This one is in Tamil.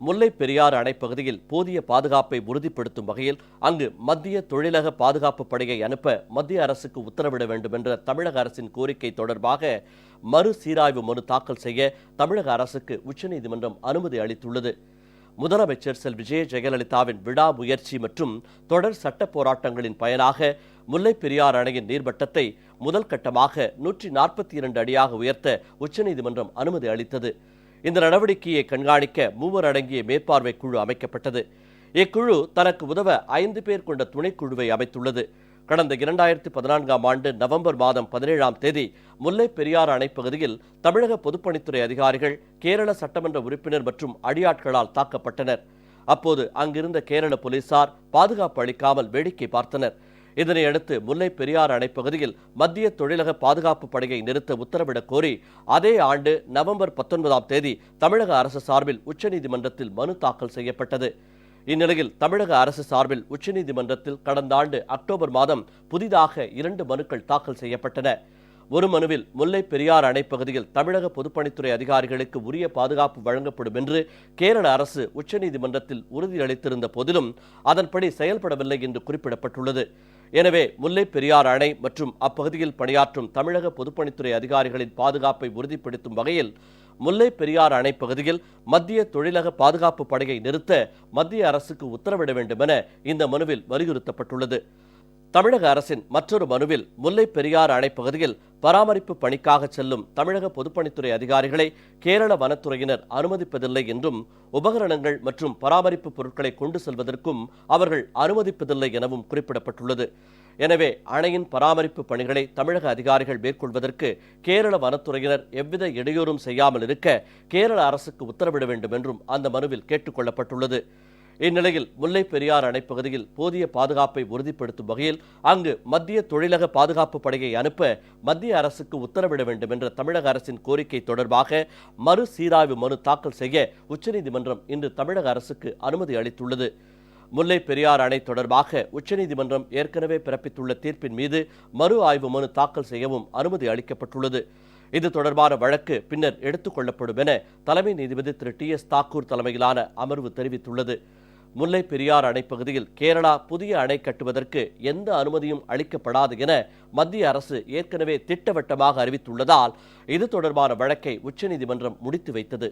முல்லை பெரியாறு அணை பகுதியில் போதிய பாதுகாப்பை உறுதிப்படுத்தும் வகையில் அங்கு மத்திய தொழிலக பாதுகாப்பு படையை அனுப்ப மத்திய அரசுக்கு உத்தரவிட வேண்டும் என்ற தமிழக அரசின் கோரிக்கை தொடர்பாக மறுசீராய்வு மனு தாக்கல் செய்ய தமிழக அரசுக்கு உச்சநீதிமன்றம் அனுமதி அளித்துள்ளது. முதலமைச்சர் செல்வி ஜெயலலிதாவின் விடாமுயற்சி மற்றும் தொடர் சட்ட போராட்டங்களின் பயனாக முல்லை பெரியாறு அணையின் நீர்மட்டத்தை முதல் கட்டமாக 142 அடியாக உயர்த்த உச்சநீதிமன்றம் அனுமதி அளித்தது. இந்த நடவடிக்கையை கண்காணிக்க 3 அடங்கிய மேற்பார்வை குழு அமைக்கப்பட்டது. இக்குழு தனக்கு உதவ 5 பேர் கொண்ட துணைக்குழுவை அமைத்துள்ளது. கடந்த 2014ஆம் ஆண்டு நவம்பர் மாதம் 17ஆம் தேதி முல்லை பெரியாறு அணை பகுதியில் தமிழக பொதுப்பணித்துறை அதிகாரிகள் கேரள சட்டமன்ற உறுப்பினர் மற்றும் அடியாட்களால் தாக்கப்பட்டனர். அப்போது அங்கிருந்த கேரள போலீசார் பாதுகாப்பு அளிக்காமல் வேடிக்கை பார்த்தனர். இதனையடுத்து முல்லை பெரியாறு அணை பகுதியில் மத்திய தொழிலக பாதுகாப்பு படையை நிறுத்த உத்தரவிடக் கோரி அதே ஆண்டு நவம்பர் 19ஆம் தேதி தமிழக அரசு சார்பில் உச்சநீதிமன்றத்தில் மனு தாக்கல் செய்யப்பட்டது. இந்நிலையில் தமிழக அரசு சார்பில் உச்சநீதிமன்றத்தில் கடந்த ஆண்டு அக்டோபர் மாதம் புதிதாக 2 மனுக்கள் தாக்கல் செய்யப்பட்டன. ஒரு மனுவில் முல்லை பெரியாறு அணை பகுதியில் தமிழக பொதுப்பணித்துறை அதிகாரிகளுக்கு உரிய பாதுகாப்பு வழங்கப்படும் என்று கேரள அரசு உச்சநீதிமன்றத்தில் உறுதியளித்திருந்த போதிலும் அதன்படி செயல்படவில்லை என்று குறிப்பிடப்பட்டுள்ளது. எனவே முல்லை பெரியாறு அணை மற்றும் அப்பகுதியில் பணியாற்றும் தமிழக பொதுப்பணித்துறை அதிகாரிகளின் பாதுகாப்பை உறுதிப்படுத்தும் வகையில் முல்லை பெரியாறு அணை பகுதியில் மத்திய தொழிலக பாதுகாப்பு படையை நிறுத்த மத்திய அரசுக்கு உத்தரவிட வேண்டும் என இந்த மனுவில் வலியுறுத்தப்பட்டுள்ளது. தமிழக அரசின் மற்றொரு மனுவில் முல்லை பெரியாறு அணை பகுதியில் பராமரிப்பு பணிக்காக செல்லும் தமிழக பொதுப்பணித்துறை அதிகாரிகளை கேரள வனத்துறையினர் அனுமதிப்பதில்லை என்றும் உபகரணங்கள் மற்றும் பராமரிப்பு பொருட்களை கொண்டு செல்வதற்கும் அவர்கள் அனுமதிப்பதில்லை எனவும் குறிப்பிடப்பட்டுள்ளது. எனவே அணையின் பராமரிப்பு பணிகளை தமிழக அதிகாரிகள் மேற்கொள்வதற்கு கேரள வனத்துறையினர் எவ்வித இடையூறும் செய்யாமல் இருக்க கேரள அரசுக்கு உத்தரவிட வேண்டும் என்றும் அந்த மனுவில் கேட்டுக் கொள்ளப்பட்டுள்ளது. இந்நிலையில் முல்லை பெரியாறு அணை பகுதியில் போதிய பாதுகாப்பை உறுதிப்படுத்தும் வகையில் அங்கு மத்திய தொழிலக பாதுகாப்பு படையை அனுப்ப மத்திய அரசுக்கு உத்தரவிட வேண்டும் என்ற தமிழக அரசின் கோரிக்கை தொடர்பாக மறுசீராய்வு மனு தாக்கல் செய்ய உச்சநீதிமன்றம் இன்று தமிழக அரசுக்கு அனுமதி அளித்துள்ளது. முல்லை பெரியாறு அணை தொடர்பாக உச்சநீதிமன்றம் ஏற்கனவே பிறப்பித்துள்ள தீர்ப்பின் மீது மறு ஆய்வு மனு தாக்கல் செய்யவும் அனுமதி அளிக்கப்பட்டுள்ளது. இது தொடர்பான வழக்கு பின்னர் எடுத்துக் கொள்ளப்படும் என தலைமை நீதிபதி திரு TS தாக்கூர் தலைமையிலான அமர்வு தெரிவித்துள்ளது. முல்லை பெரியாறு அணை பகுதியில் கேரளா புதிய அணை கட்டுவதற்கு எந்த அனுமதியும் அளிக்கப்படாது என மத்திய அரசு ஏற்கனவே திட்டவட்டமாக அறிவித்துள்ளதால் இது தொடர்பான வழக்கை உச்சநீதிமன்றம் முடித்து வைத்தது.